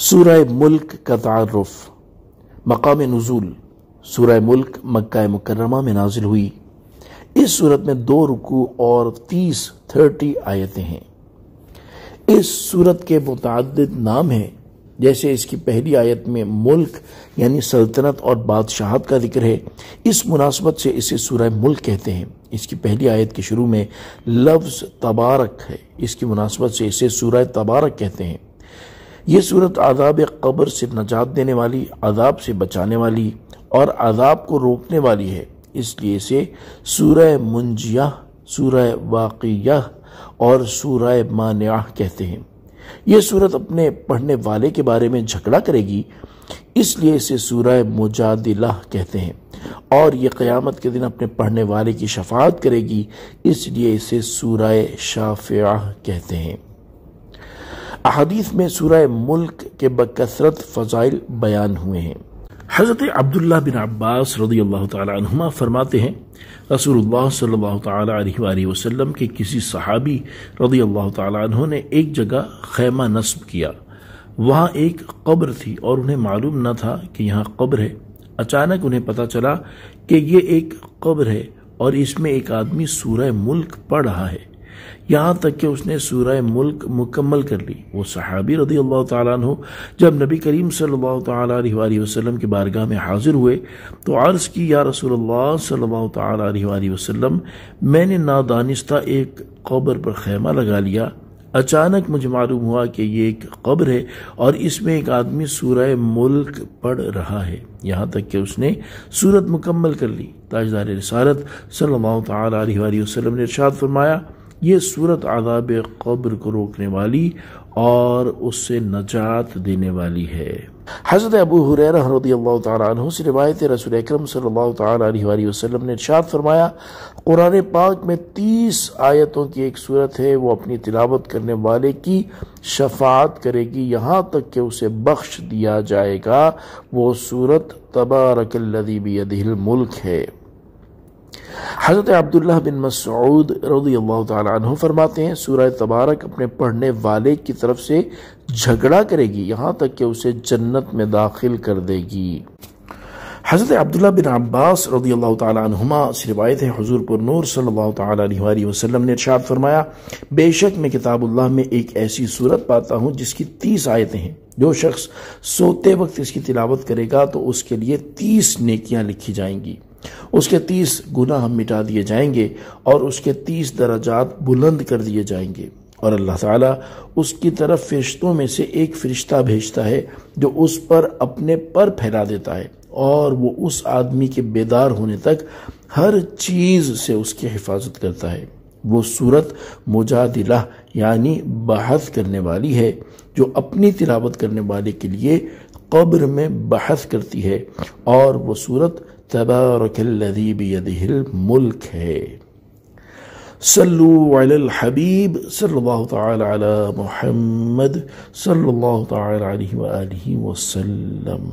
سورہ ملک کا تعارف۔ مقام نزول: سورہ ملک مکہ مکرمہ میں نازل ہوئی۔ اس صورت میں 2 رکوع اور 30 آیتیں ہیں۔ اس صورت کے متعدد نام ہیں، جیسے اس کی پہلی آیت میں ملک یعنی سلطنت اور بادشاہت کا ذکر ہے۔ اس مناسبت سے اسے سورہ ملک کہتے ہیں۔ اس کی پہلی آیت کے شروع میں لفظ تبارک ہے، اس کی مناسبت سے اسے سورہ تبارک کہتے ہیں۔ یہ صورت عذاب قبر سے نجات دینے والی، عذاب سے بچانے والی اور عذاب کو روکنے والی ہے، اس لیے اسے سورہ منجیہ، سورہ واقعہ اور سورہ مانعہ کہتے ہیں۔ یہ صورت اپنے پڑھنے والے کے بارے میں جھگڑا کرے گی، اس لیے اسے سورہ مجادلہ کہتے ہیں، اور یہ قیامت کے دن اپنے پڑھنے والے کی شفاعت کرے گی، اس لیے اسے سورہ شافعہ کہتے ہیں۔ احادیث میں سورہ ملک کے بکثرت فضائل بیان ہوئے ہیں۔ حضرت عبداللہ بن عباس رضی اللہ تعالی عنہما فرماتے ہیں، رسول اللہ صلی اللہ تعالی علیہ وآلہ وسلم کے کسی صحابی رضی اللہ تعالی عنہ نے ایک جگہ خیمہ نصب کیا۔ وہاں ایک قبر تھی اور انہیں معلوم نہ تھا کہ یہاں قبر ہے۔ اچانک انہیں پتہ چلا کہ یہ ایک قبر ہے اور اس میں ایک آدمی سورہ ملک پڑھ رہا ہے، یہاں تک کہ اس نے سورہ ملک مکمل کر لی۔ وہ صحابی رضی اللہ تعالیٰ عنہ جب نبی کریم صلی اللہ تعالیٰ علیہ وآلہ وسلم کی بارگاہ میں حاضر ہوئے تو عرض کی، یا رسول اللہ صلی اللہ تعالیٰ علیہ وآلہ وسلم، میں نے نادانستہ ایک قبر پر خیمہ لگا لیا۔ اچانک مجھے معلوم ہوا کہ یہ ایک قبر ہے اور اس میں ایک آدمی سورہ ملک پڑھ رہا ہے، یہاں تک کہ اس نے سورت مکمل کر لی۔ تاجدار رسالت صلی اللہ تعالیٰ علیہ وآلہ وسلم نے ارشاد فرمایا، یہ صورت عذاب قبر کو روکنے والی اور اس سے نجات دینے والی ہے۔ حضرت ابو ہریرہ رضی اللہ تعالیٰ عنہ سے روایت، رسول اکرم صلی اللہ تعالیٰ علیہ وآلہ وسلم نے ارشاد فرمایا، قرآن پاک میں 30 آیتوں کی ایک صورت ہے، وہ اپنی تلاوت کرنے والے کی شفاعت کرے گی یہاں تک کہ اسے بخش دیا جائے گا۔ وہ صورت تبارک الذی بیدہ الملک ہے۔ حضرت عبداللہ بن مسعود رضی اللہ تعالیٰ عنہ فرماتے ہیں، سورہ تبارک اپنے پڑھنے والے کی طرف سے جھگڑا کرے گی یہاں تک کہ اسے جنت میں داخل کر دے گی۔ حضرت عبداللہ بن عباس رضی اللہ تعالیٰ عنہما سے روایت ہے، حضور پر نور صلی اللہ تعالیٰ علیہ وآلہ وسلم نے ارشاد فرمایا، بے شک میں کتاب اللہ میں ایک ایسی صورت پاتا ہوں جس کی 30 آیتیں ہیں، جو شخص سوتے وقت اس کی تلاوت کرے گا تو اس کے لیے 30 نیکیاں لکھی جائیں گی، اس کے 30 گناہ مٹا دیے جائیں گے اور اس کے 30 درجات بلند کر دیے جائیں گے، اور اللہ تعالیٰ اس کی طرف فرشتوں میں سے ایک فرشتہ بھیجتا ہے جو اس پر اپنے پر پھیلا دیتا ہے، اور وہ اس آدمی کے بیدار ہونے تک ہر چیز سے اس کی حفاظت کرتا ہے۔ وہ صورت مجادلہ یعنی بحث کرنے والی ہے، جو اپنی تلاوت کرنے والے کے لیے قبر میں بحث کرتی ہے، اور وہ صورت تبارک الذی بیدہ الملک ہے۔ صلو علی الحبیب صلی اللہ تعالی علی محمد صلی اللہ تعالی علیہ وآلہ وسلم۔